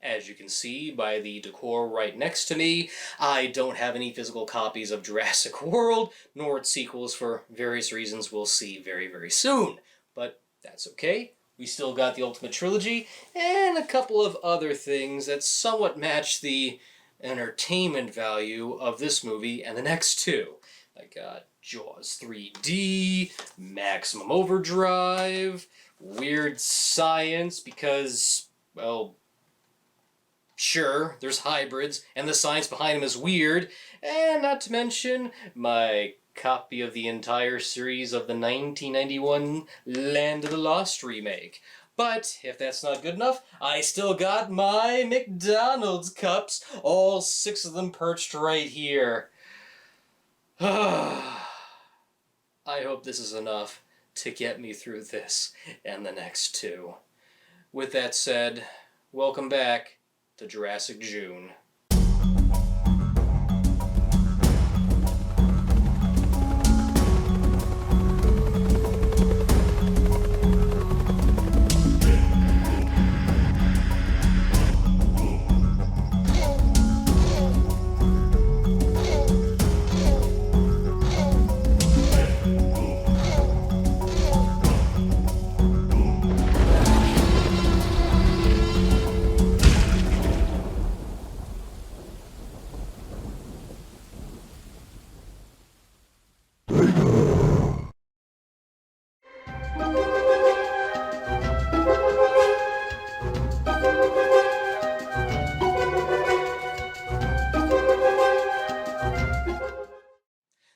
As you can see by the decor right next to me, I don't have any physical copies of Jurassic World, nor its sequels for various reasons we'll see very, very soon. But that's okay. We still got the Ultimate Trilogy, and a couple of other things that somewhat match the entertainment value of this movie and the next two. I got Jaws 3D, Maximum Overdrive, Weird Science because, well, sure, there's hybrids, and the science behind them is weird, and not to mention my copy of the entire series of the 1991 Land of the Lost remake. But if that's not good enough, I still got my McDonald's cups, all 6 of them perched right here. I hope this is enough to get me through this and the next two. With that said, welcome back to Jurassic June.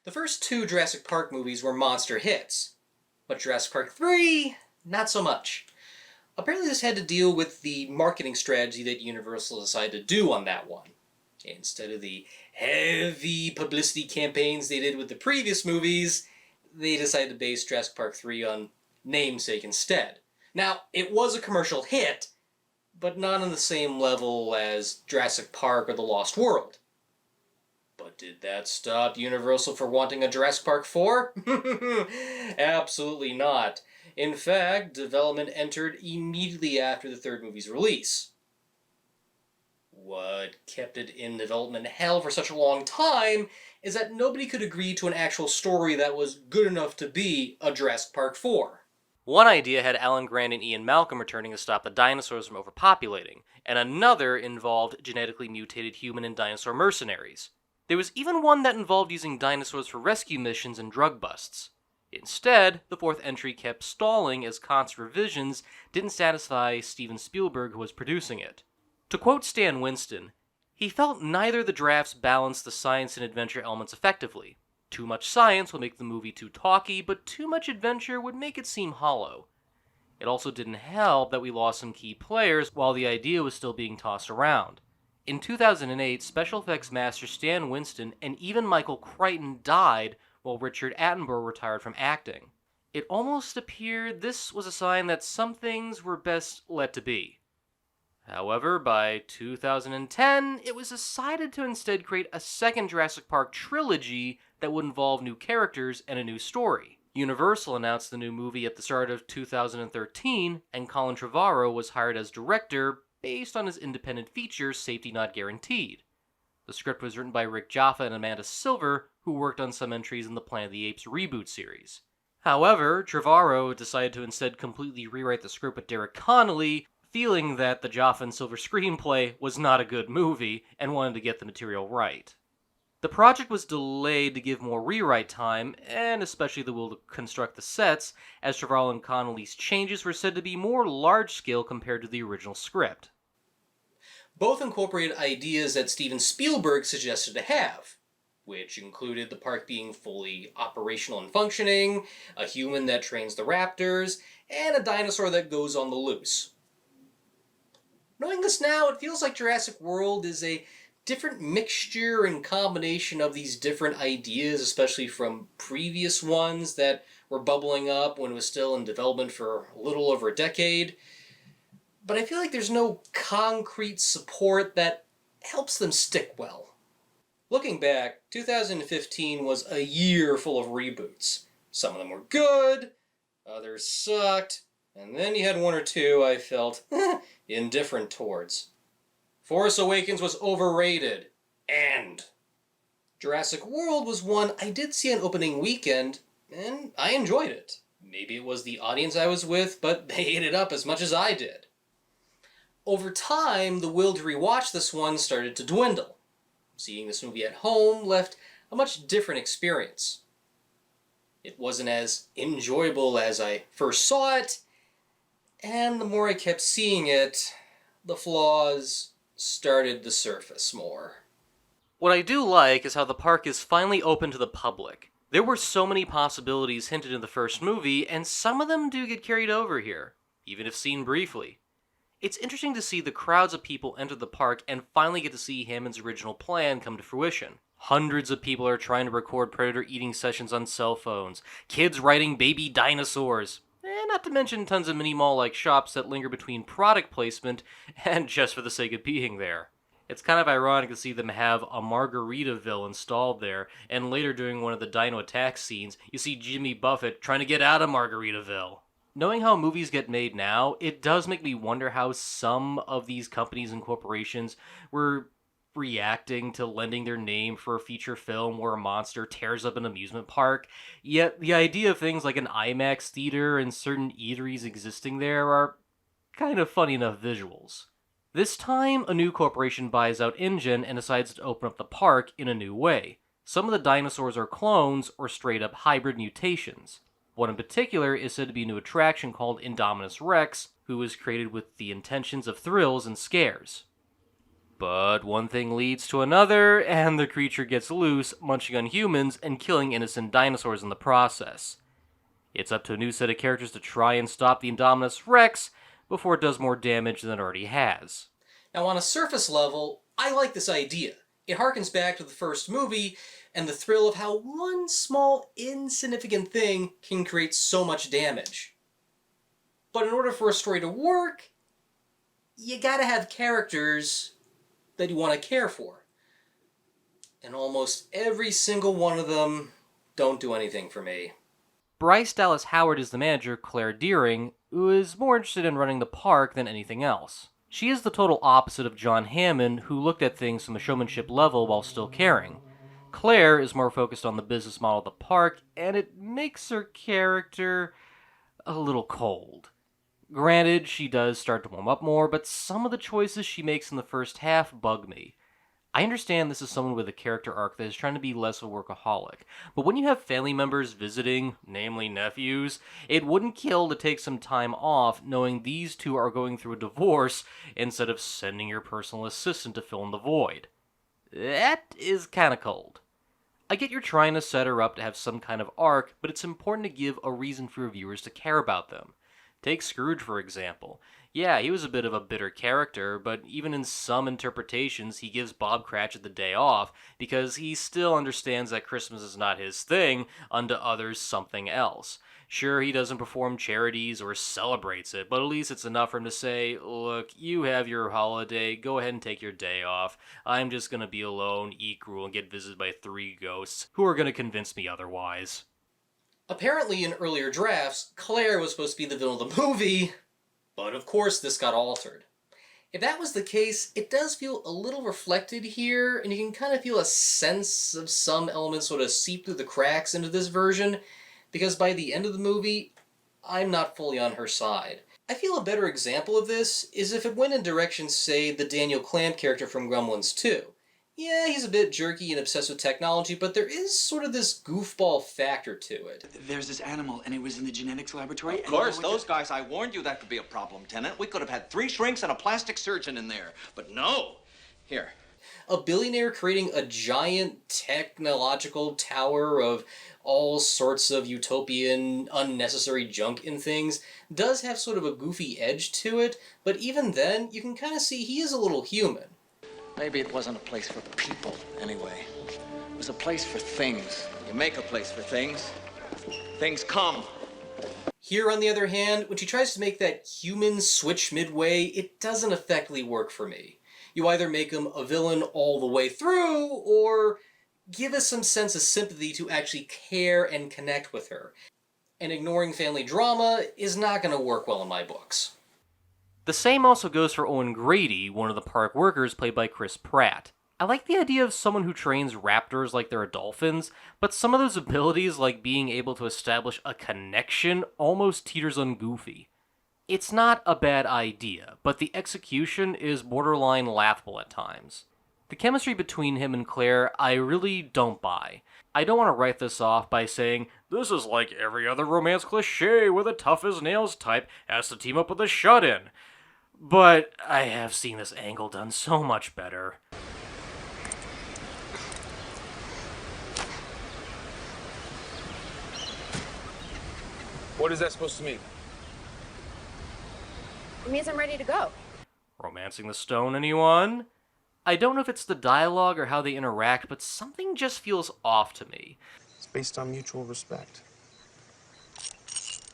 The first 2 Jurassic Park movies were monster hits, but Jurassic Park 3, not so much. Apparently this had to deal with the marketing strategy that Universal decided to do on that one. Instead of the heavy publicity campaigns they did with the previous movies, they decided to base Jurassic Park 3 on namesake instead. Now, it was a commercial hit, but not on the same level as Jurassic Park or The Lost World. But did that stop Universal for wanting a Jurassic Park 4? Absolutely not. In fact, development entered immediately after the third movie's release. What kept it in development hell for such a long time is that nobody could agree to an actual story that was good enough to be a Jurassic Park 4. One idea had Alan Grant and Ian Malcolm returning to stop the dinosaurs from overpopulating, and another involved genetically mutated human and dinosaur mercenaries. There was even one that involved using dinosaurs for rescue missions and drug busts. Instead, the fourth entry kept stalling as concept revisions didn't satisfy Steven Spielberg, who was producing it. To quote Stan Winston, he felt neither of the drafts balanced the science and adventure elements effectively. Too much science will make the movie too talky, but too much adventure would make it seem hollow. It also didn't help that we lost some key players while the idea was still being tossed around. In 2008, special effects master Stan Winston and even Michael Crichton died while Richard Attenborough retired from acting. It almost appeared this was a sign that some things were best let to be. However, by 2010, it was decided to instead create a second Jurassic Park trilogy that would involve new characters and a new story. Universal announced the new movie at the start of 2013, and Colin Trevorrow was hired as director based on his independent feature, Safety Not Guaranteed. The script was written by Rick Jaffa and Amanda Silver, who worked on some entries in the Planet of the Apes reboot series. However, Trevorrow decided to instead completely rewrite the script with Derek Connolly, feeling that the Jaffa and Silver screenplay was not a good movie and wanted to get the material right. The project was delayed to give more rewrite time, and especially the will to construct the sets, as Trevorrow and Connolly's changes were said to be more large-scale compared to the original script. Both incorporated ideas that Steven Spielberg suggested to have, which included the park being fully operational and functioning, a human that trains the raptors, and a dinosaur that goes on the loose. Knowing this now, it feels like Jurassic World is a different mixture and combination of these different ideas, especially from previous ones that were bubbling up when it was still in development for a little over a decade. But I feel like there's no concrete support that helps them stick well. Looking back, 2015 was a year full of reboots. Some of them were good, others sucked, and then you had one or two I felt indifferent towards. Force Awakens was overrated. End. Jurassic World was one I did see on opening weekend, and I enjoyed it. Maybe it was the audience I was with, but they ate it up as much as I did. Over time, the will to rewatch this one started to dwindle. Seeing this movie at home left a much different experience. It wasn't as enjoyable as I first saw it, and the more I kept seeing it, the flaws started to surface more. What I do like is how the park is finally open to the public. There were so many possibilities hinted in the first movie, and some of them do get carried over here, even if seen briefly. It's interesting to see the crowds of people enter the park and finally get to see Hammond's original plan come to fruition. Hundreds of people are trying to record predator eating sessions on cell phones, kids riding baby dinosaurs, and not to mention tons of mini-mall-like shops that linger between product placement and just for the sake of being there. It's kind of ironic to see them have a Margaritaville installed there, and later during one of the dino attack scenes, you see Jimmy Buffett trying to get out of Margaritaville. Knowing how movies get made now, it does make me wonder how some of these companies and corporations were reacting to lending their name for a feature film where a monster tears up an amusement park, yet the idea of things like an IMAX theater and certain eateries existing there are kind of funny enough visuals. This time, a new corporation buys out InGen and decides to open up the park in a new way. Some of the dinosaurs are clones or straight-up hybrid mutations. One in particular is said to be a new attraction called Indominus Rex, who was created with the intentions of thrills and scares. But one thing leads to another, and the creature gets loose, munching on humans and killing innocent dinosaurs in the process. It's up to a new set of characters to try and stop the Indominus Rex before it does more damage than it already has. Now, on a surface level, I like this idea. It harkens back to the first movie, and the thrill of how one small, insignificant thing can create so much damage. But in order for a story to work, you gotta have characters that you want to care for. And almost every single one of them don't do anything for me. Bryce Dallas Howard is the manager, Claire Deering, who is more interested in running the park than anything else. She is the total opposite of John Hammond, who looked at things from a showmanship level while still caring. Claire is more focused on the business model of the park, and it makes her character a little cold. Granted, she does start to warm up more, but some of the choices she makes in the first half bug me. I understand this is someone with a character arc that is trying to be less of a workaholic, but when you have family members visiting, namely nephews, it wouldn't kill to take some time off knowing these two are going through a divorce instead of sending your personal assistant to fill in the void. That is kinda cold. I get you're trying to set her up to have some kind of arc, but it's important to give a reason for your viewers to care about them. Take Scrooge, for example. Yeah, he was a bit of a bitter character, but even in some interpretations, he gives Bob Cratchit the day off because he still understands that Christmas is not his thing, unto others something else. Sure, he doesn't perform charities or celebrates it, but at least it's enough for him to say, look, you have your holiday, go ahead and take your day off. I'm just gonna be alone, eat gruel, and get visited by 3 ghosts who are gonna convince me otherwise. Apparently, in earlier drafts, Claire was supposed to be the villain of the movie, but of course this got altered. If that was the case, it does feel a little reflected here, and you can kind of feel a sense of some elements sort of seep through the cracks into this version, because by the end of the movie, I'm not fully on her side. I feel a better example of this is if it went in directions, say, the Daniel Clamp character from Gremlins 2. Yeah, he's a bit jerky and obsessed with technology, but there is sort of this goofball factor to it. There's this animal, and it was in the genetics laboratory. Of course, those guys, I warned you that could be a problem, Tenant. We could have had 3 shrinks and a plastic surgeon in there. But no. Here. A billionaire creating a giant technological tower of all sorts of utopian, unnecessary junk and things does have sort of a goofy edge to it, but even then, you can kind of see he is a little human. Maybe it wasn't a place for people, anyway. It was a place for things. You make a place for things. Things come. Here, on the other hand, when she tries to make that human switch midway, it doesn't effectively work for me. You either make him a villain all the way through, or give us some sense of sympathy to actually care and connect with her. And ignoring family drama is not going to work well in my books. The same also goes for Owen Grady, one of the park workers played by Chris Pratt. I like the idea of someone who trains raptors like they're dolphins, but some of those abilities, like being able to establish a connection, almost teeters on goofy. It's not a bad idea, but the execution is borderline laughable at times. The chemistry between him and Claire, I really don't buy. I don't want to write this off by saying, this is like every other romance cliché where the tough-as-nails type has to team up with a shut-in. But I have seen this angle done so much better. What is that supposed to mean? It means I'm ready to go. Romancing the Stone, anyone? I don't know if it's the dialogue or how they interact, but something just feels off to me. It's based on mutual respect.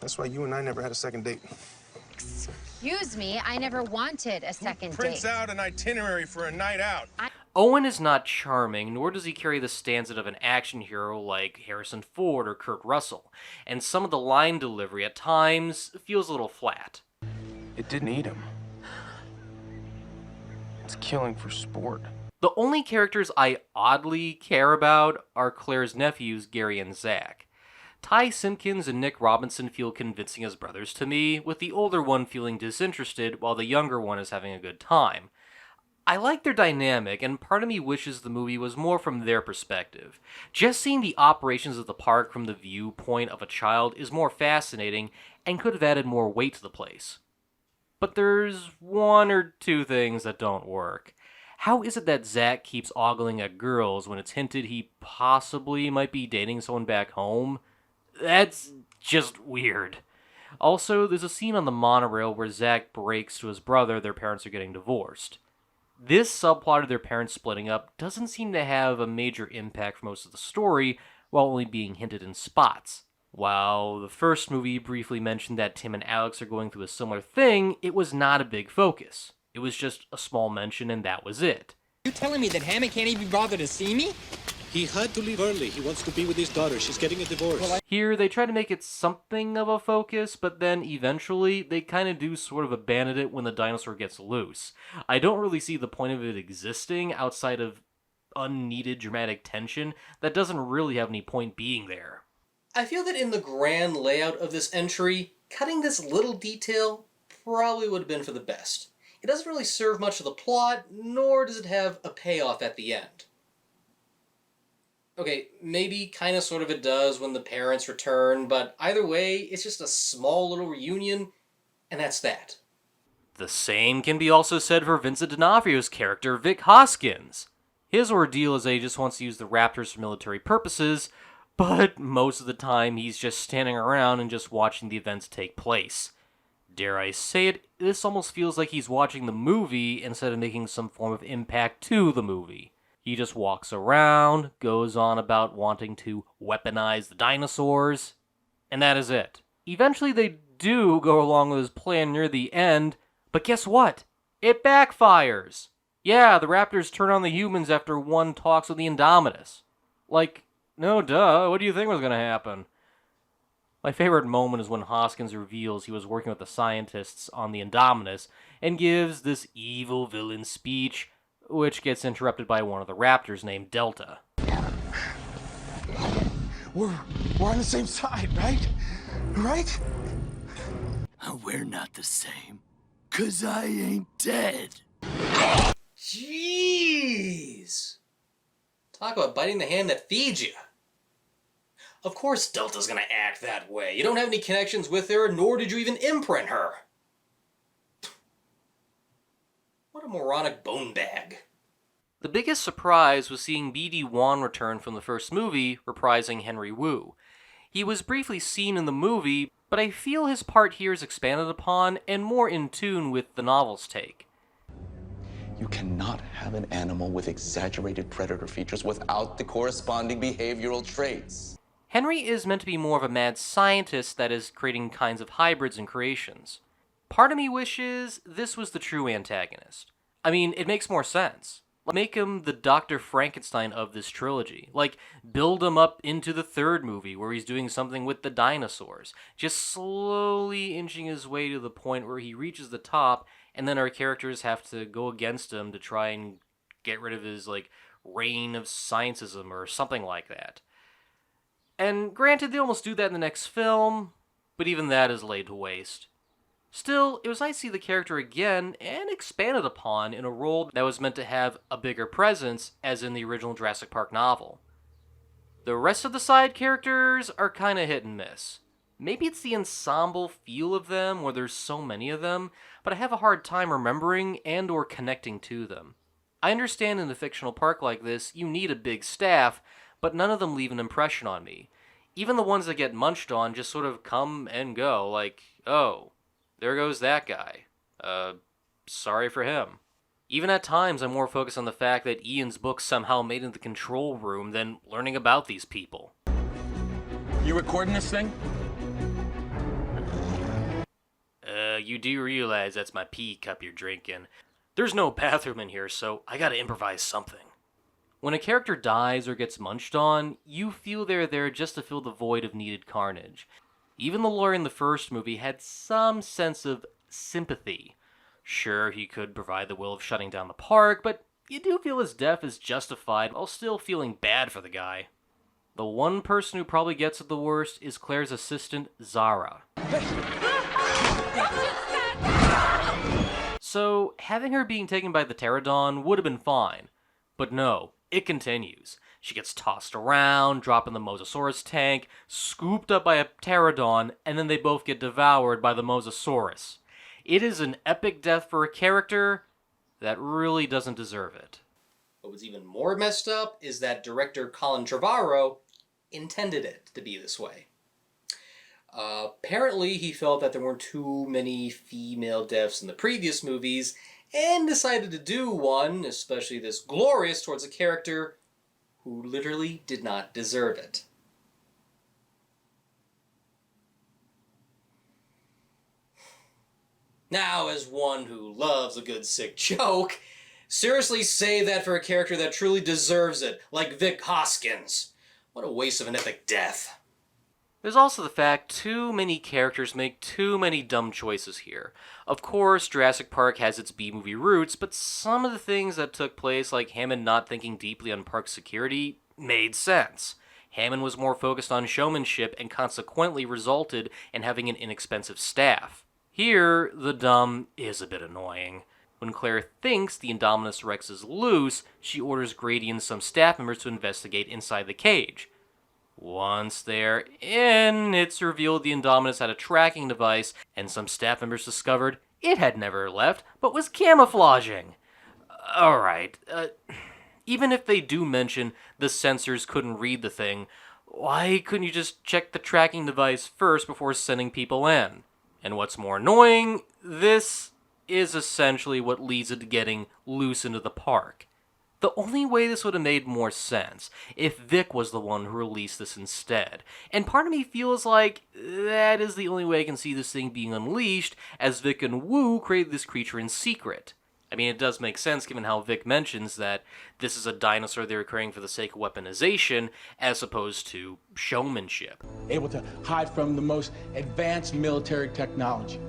That's why you and I never had a second date. Excuse me, I never wanted a second date. Prints out an itinerary for a night out. Owen is not charming, nor does he carry the stanza of an action hero like Harrison Ford or Kurt Russell, and some of the line delivery at times feels a little flat. It didn't eat him. It's killing for sport. The only characters I oddly care about are Claire's nephews, Gary and Zach. Ty Simpkins and Nick Robinson feel convincing as brothers to me, with the older one feeling disinterested while the younger one is having a good time. I like their dynamic, and part of me wishes the movie was more from their perspective. Just seeing the operations of the park from the viewpoint of a child is more fascinating and could have added more weight to the place. But there's one or two things that don't work. How is it that Zach keeps ogling at girls when it's hinted he possibly might be dating someone back home? That's just weird. Also, there's a scene on the monorail where Zach breaks to his brother their parents are getting divorced. This subplot of their parents splitting up doesn't seem to have a major impact for most of the story, while only being hinted in spots. While the first movie briefly mentioned that Tim and Alex are going through a similar thing, it was not a big focus. It was just a small mention and that was it. You telling me that Hammond can't even bother to see me? He had to leave early. He wants to be with his daughter. She's getting a divorce. Here, they try to make it something of a focus, but then eventually, they kind of do sort of abandon it when the dinosaur gets loose. I don't really see the point of it existing outside of unneeded dramatic tension that doesn't really have any point being there. I feel that in the grand layout of this entry, cutting this little detail probably would have been for the best. It doesn't really serve much of the plot, nor does it have a payoff at the end. Okay, maybe kind of sort of it does when the parents return, but either way, it's just a small little reunion, and that's that. The same can be also said for Vincent D'Onofrio's character, Vic Hoskins. His ordeal is that he just wants to use the Raptors for military purposes, but most of the time he's just standing around and just watching the events take place. Dare I say it, this almost feels like he's watching the movie instead of making some form of impact to the movie. He just walks around, goes on about wanting to weaponize the dinosaurs, and that is it. Eventually they do go along with his plan near the end, but guess what? It backfires! Yeah, the Raptors turn on the humans after one talks with the Indominus. Like, no duh, what do you think was gonna happen? My favorite moment is when Hoskins reveals he was working with the scientists on the Indominus and gives this evil villain speech, which gets interrupted by one of the Raptors named Delta. We're on the same side, right? Right? We're not the same. 'Cause I ain't dead. Jeez! Talk about biting the hand that feeds you. Of course Delta's gonna act that way. You don't have any connections with her, nor did you even imprint her. What a moronic bone bag. The biggest surprise was seeing B.D. Wan return from the first movie, reprising Henry Wu. He was briefly seen in the movie, but I feel his part here is expanded upon and more in tune with the novel's take. You cannot have an animal with exaggerated predator features without the corresponding behavioral traits. Henry is meant to be more of a mad scientist that is creating kinds of hybrids and creations. Part of me wishes this was the true antagonist. I mean, it makes more sense. Make him the Dr. Frankenstein of this trilogy. Like, build him up into the third movie where he's doing something with the dinosaurs. Just slowly inching his way to the point where he reaches the top and then our characters have to go against him to try and get rid of his, reign of scientism or something like that. And granted, they almost do that in the next film, but even that is laid to waste. Still, it was nice to see the character again and expanded upon in a role that was meant to have a bigger presence, as in the original Jurassic Park novel. The rest of the side characters are kinda hit and miss. Maybe it's the ensemble feel of them, where there's so many of them, but I have a hard time remembering and or connecting to them. I understand in a fictional park like this, you need a big staff, but none of them leave an impression on me. Even the ones that get munched on just sort of come and go, like, oh, there goes that guy. Sorry for him. Even at times, I'm more focused on the fact that Ian's book somehow made it in the control room than learning about these people. You recording this thing? You do realize that's my pee cup you're drinking. There's no bathroom in here, so I gotta improvise something. When a character dies or gets munched on, you feel they're there just to fill the void of needed carnage. Even the lawyer in the first movie had some sense of sympathy. Sure, he could provide the will of shutting down the park, but you do feel his death is justified while still feeling bad for the guy. The one person who probably gets it the worst is Claire's assistant, Zara. So, having her being taken by the pterodon would have been fine. But no, it continues. She gets tossed around, dropped in the Mosasaurus tank, scooped up by a pterodon, and then they both get devoured by the Mosasaurus. It is an epic death for a character that really doesn't deserve it. But what's even more messed up is that director Colin Trevorrow intended it to be this way. Apparently, he felt that there weren't too many female deaths in the previous movies, and decided to do one, especially this glorious, towards a character who literally did not deserve it. Now, as one who loves a good sick joke, seriously say that for a character that truly deserves it, like Vic Hoskins. What a waste of an epic death. There's also the fact too many characters make too many dumb choices here. Of course, Jurassic Park has its B-movie roots, but some of the things that took place, like Hammond not thinking deeply on park security, made sense. Hammond was more focused on showmanship and consequently resulted in having an inexpensive staff. Here, the dumb is a bit annoying. When Claire thinks the Indominus Rex is loose, she orders Grady and some staff members to investigate inside the cage. Once they're in, it's revealed the Indominus had a tracking device, and some staff members discovered it had never left, but was camouflaging. Alright, even if they do mention the sensors couldn't read the thing, why couldn't you just check the tracking device first before sending people in? And what's more annoying, this is essentially what leads it to getting loose into the park. The only way this would have made more sense if Vic was the one who released this instead. And part of me feels like that is the only way I can see this thing being unleashed, as Vic and Wu created this creature in secret. I mean, it does make sense given how Vic mentions that this is a dinosaur they're creating for the sake of weaponization, as opposed to showmanship. Able to hide from the most advanced military technology.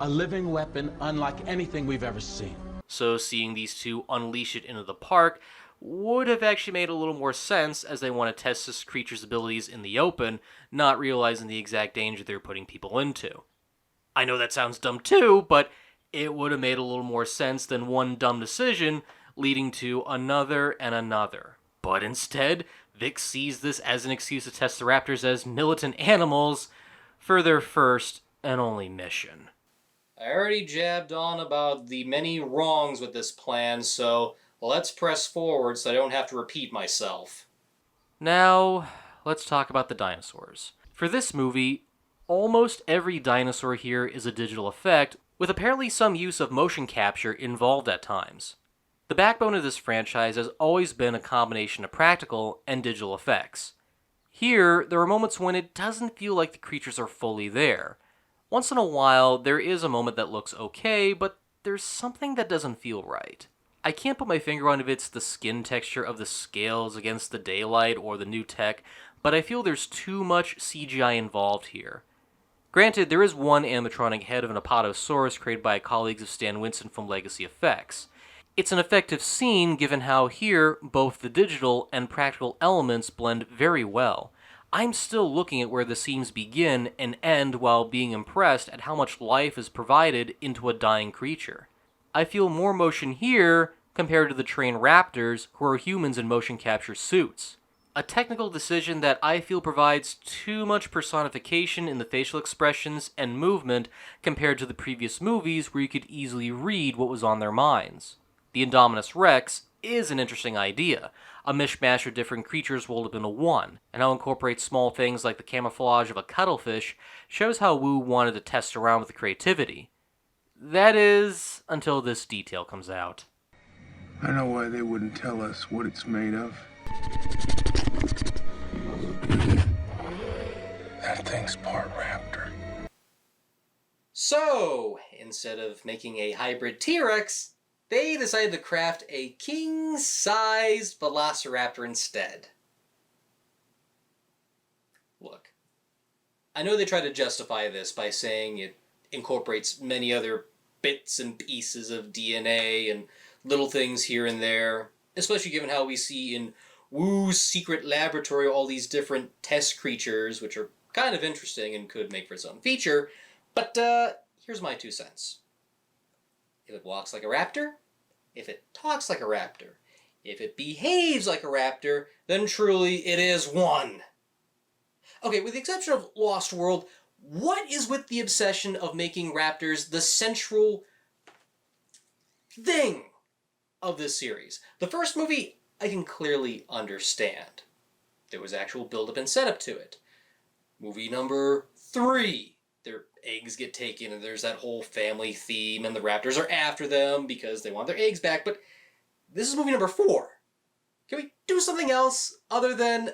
A living weapon unlike anything we've ever seen. So seeing these two unleash it into the park would have actually made a little more sense, as they want to test this creature's abilities in the open, not realizing the exact danger they're putting people into. I know that sounds dumb too, but it would have made a little more sense than one dumb decision leading to another and another. But instead, Vic sees this as an excuse to test the raptors as militant animals for their first and only mission. I already jabbed on about the many wrongs with this plan, so let's press forward so I don't have to repeat myself. Now, let's talk about the dinosaurs. For this movie, almost every dinosaur here is a digital effect, with apparently some use of motion capture involved at times. The backbone of this franchise has always been a combination of practical and digital effects. Here, there are moments when it doesn't feel like the creatures are fully there. Once in a while, there is a moment that looks okay, but there's something that doesn't feel right. I can't put my finger on if it's the skin texture of the scales against the daylight or the new tech, but I feel there's too much CGI involved here. Granted, there is one animatronic head of an Apatosaurus created by colleagues of Stan Winston from Legacy Effects. It's an effective scene given how here, both the digital and practical elements blend very well. I'm still looking at where the scenes begin and end while being impressed at how much life is provided into a dying creature. I feel more motion here compared to the trained raptors who are humans in motion capture suits. A technical decision that I feel provides too much personification in the facial expressions and movement compared to the previous movies where you could easily read what was on their minds. The Indominus Rex is an interesting idea, a mishmash of different creatures rolled up into one, and how it incorporates small things like the camouflage of a cuttlefish shows how Wu wanted to test around with the creativity. That is, until this detail comes out. I know why they wouldn't tell us what it's made of. That thing's part raptor. So, instead of making a hybrid T-Rex, they decided to craft a king-sized velociraptor instead. Look, I know they try to justify this by saying it incorporates many other bits and pieces of DNA and little things here and there, especially given how we see in Wu's secret laboratory all these different test creatures, which are kind of interesting and could make for its own feature, but here's my 2 cents. If it walks like a raptor, if it talks like a raptor, if it behaves like a raptor, then truly it is one. Okay, with the exception of Lost World, what is with the obsession of making raptors the central thing of this series? The first movie, I can clearly understand. There was actual build-up and setup to it. Movie number 3, their eggs get taken and there's that whole family theme and the raptors are after them because they want their eggs back, but this is movie number 4. Can we do something else other than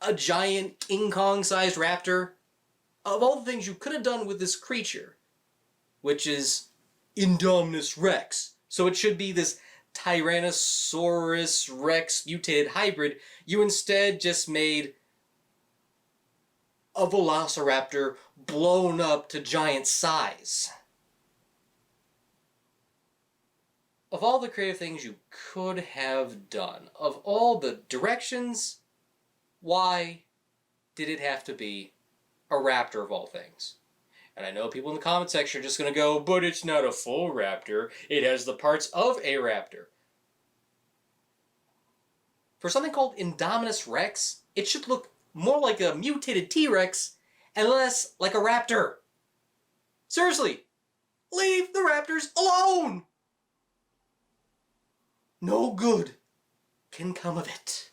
a giant King Kong-sized raptor? Of all the things you could have done with this creature, which is Indominus Rex, so it should be this Tyrannosaurus Rex mutated hybrid, you instead just made a velociraptor blown up to giant size. Of all the creative things you could have done, of all the directions, why did it have to be a raptor of all things? And I know people in the comment section are just going to go, but it's not a full raptor. It has the parts of a raptor. For something called Indominus Rex, it should look more like a mutated T-Rex and less like a raptor. Seriously, leave the raptors alone! No good can come of it.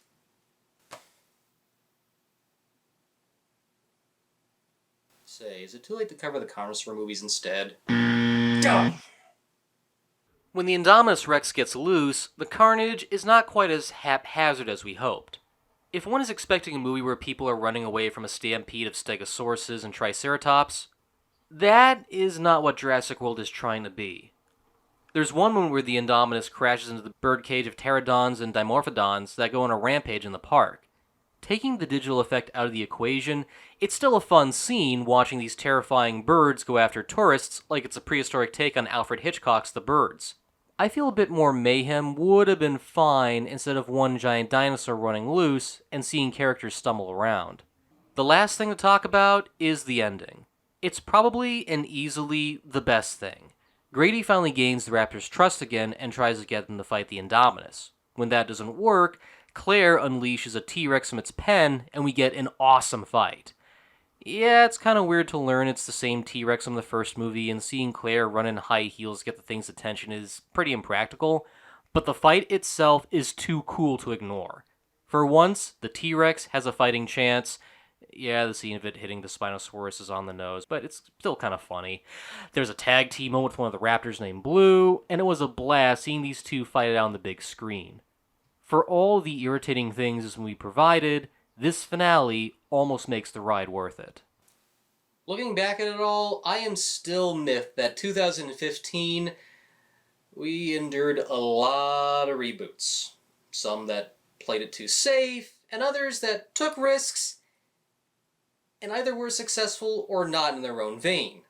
Say, is it too late to cover the Carnosaur movies instead? Go! When the Indominus Rex gets loose, the carnage is not quite as haphazard as we hoped. If one is expecting a movie where people are running away from a stampede of stegosauruses and triceratops, that is not what Jurassic World is trying to be. There's one moment where the Indominus crashes into the birdcage of pterodons and dimorphodons that go on a rampage in the park. Taking the digital effect out of the equation, it's still a fun scene watching these terrifying birds go after tourists like it's a prehistoric take on Alfred Hitchcock's The Birds. I feel a bit more mayhem would have been fine instead of one giant dinosaur running loose and seeing characters stumble around. The last thing to talk about is the ending. It's probably and easily the best thing. Grady finally gains the Raptors' trust again and tries to get them to fight the Indominus. When that doesn't work, Claire unleashes a T-Rex from its pen, and we get an awesome fight. Yeah, it's kind of weird to learn it's the same T-Rex from the first movie, and seeing Claire run in high heels to get the thing's attention is pretty impractical, but the fight itself is too cool to ignore. For once, the T-Rex has a fighting chance. Yeah, the scene of it hitting the Spinosaurus is on the nose, but it's still kind of funny. There's a tag team moment with one of the raptors named Blue, and it was a blast seeing these two fight it out on the big screen. For all the irritating things this movie provided, this finale almost makes the ride worth it. Looking back at it all, I am still miffed that 2015, we endured a lot of reboots. Some that played it too safe, and others that took risks and either were successful or not in their own vein.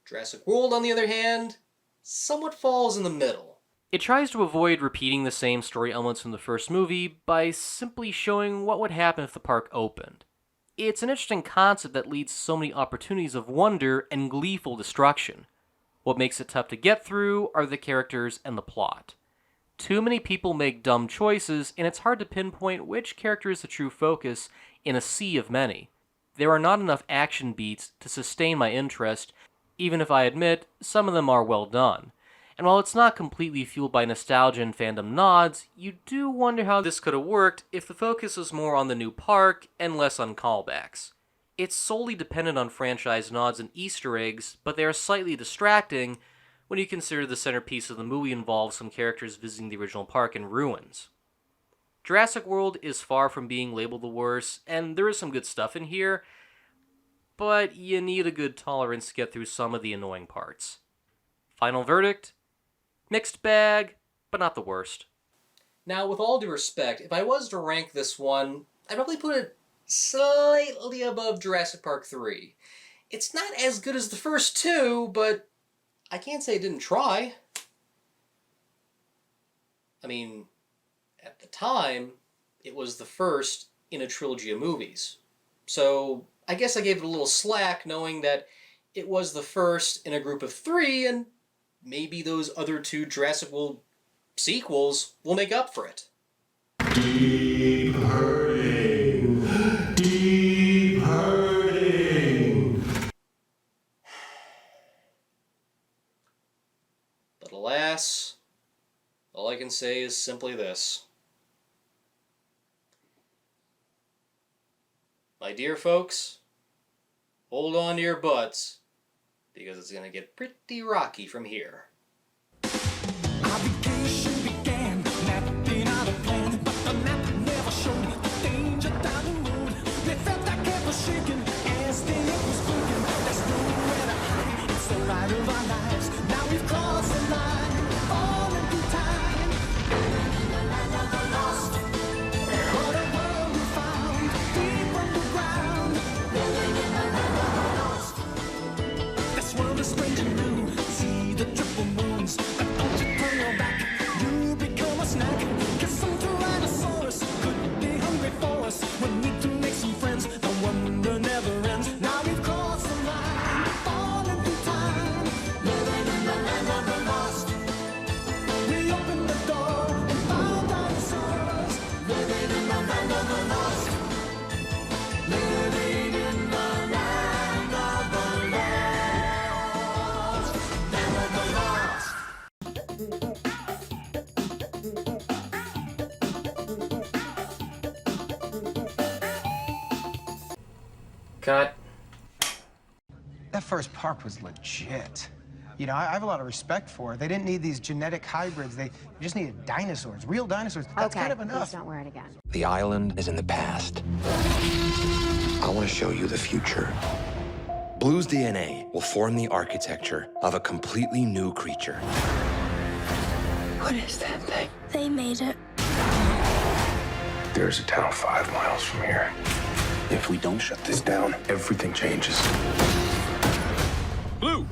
Jurassic World, on the other hand, somewhat falls in the middle. It tries to avoid repeating the same story elements from the first movie by simply showing what would happen if the park opened. It's an interesting concept that leads to so many opportunities of wonder and gleeful destruction. What makes it tough to get through are the characters and the plot. Too many people make dumb choices, and it's hard to pinpoint which character is the true focus in a sea of many. There are not enough action beats to sustain my interest, even if I admit some of them are well done. And while it's not completely fueled by nostalgia and fandom nods, you do wonder how this could have worked if the focus was more on the new park and less on callbacks. It's solely dependent on franchise nods and Easter eggs, but they are slightly distracting when you consider the centerpiece of the movie involves some characters visiting the original park in ruins. Jurassic World is far from being labeled the worst, and there is some good stuff in here, but you need a good tolerance to get through some of the annoying parts. Final verdict? Mixed bag, but not the worst. Now, with all due respect, if I was to rank this one, I'd probably put it slightly above Jurassic Park 3. It's not as good as the first two, but I can't say it didn't try. I mean, at the time, it was the first in a trilogy of movies. So I guess I gave it a little slack knowing that it was the first in a group of 3, and maybe those other 2 Jurassic World sequels will make up for it. Deep hurting. Deep hurting. But alas, all I can say is simply this. My dear folks, hold on to your butts, because it's going to get pretty rocky from here. Our vacation began, mapping out a plan, but the map never showed the danger down the road. We felt like it was shaking as the air was broken. There's nowhere to hide, it's the ride of our lives. Now we've crossed the line, falling through time. Living in the land of the lost. What a world we found, deep underground. Living in the land of the lost. This world is strange and new. See the triple moons, but don't you turn your back. You become a snack. 'Cause some Tyrannosaurus could be hungry for us. We need to make some friends. The wonder never ends. Now we've crossed the line, falling through time. Living in the land of the lost. We opened the door and found dinosaurs. Living in the land of the lost. Living in the land of the lost. Land of the lost. Cut. That first park was legit. You know, I have a lot of respect for it. They didn't need these genetic hybrids. They just needed dinosaurs, real dinosaurs. That's kind of enough. Please don't wear it again. The island is in the past. I want to show you the future. Blue's DNA will form the architecture of a completely new creature. What is that thing? They made it. There's a town 5 miles from here. If we don't shut this down, everything changes. Blue,